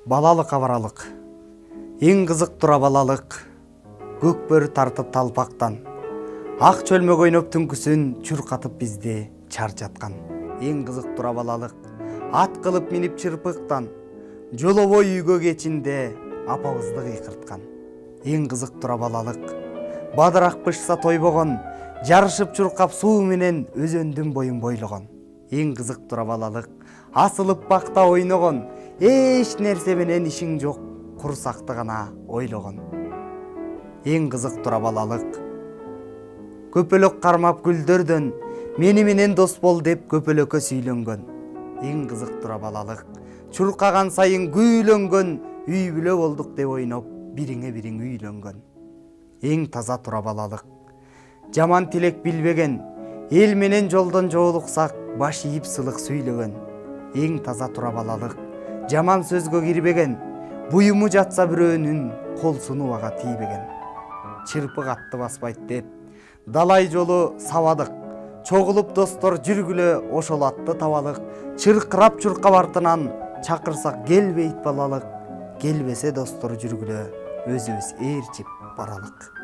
Балалык абаралык, эң кызык тура балалык, көк бөрү тартып талпактан, ак чөлмөк ойноп түнкүсүн чуркатып бизди чарчаткан. Эң кызык тура балалык, ат кылып минип чырпыктан, жолобой үйгө кечинде апабызды кыйкырткан. Эң кызык тура балалык, бадырак пышса тойбогон, жарышып чуркап суу менен өзөндүн боюн бойлогон. Эң кызык тура балалык, асылып бакта ойногон, эч нерсе менен ишиң жок, курсакты гана ойлогон. Эң кызык тура балалык, көпөлөк кармап гүлдөрдөн, мени менен дос бол деп көпөлөккө сүйлөнгөн. Эң кызык тура балалык, чуркаган сайын күүлөнгөн, үй бүлө болдук деп ойноп, бириңе бириң үйлөнгөн. Эң таза тура балалык, жаман тилек билбеген, эл менен жолдон жоолуксак, баш ийип сылык сүйлөгөн. Эң таза тура балалык, жаман сөзгө кирбеген, буюму жатса бирөөнүн колсуну ага тийбеген. Чырпык атты баспайт деп, далай жолу сабадык, чогулуп достор жүргүлө ошол атты табалык, чыркырап чуркап артынан, чакырсак келбейт балалык, келбесе достор жүргүлө өзүбүз ээрчип баралык.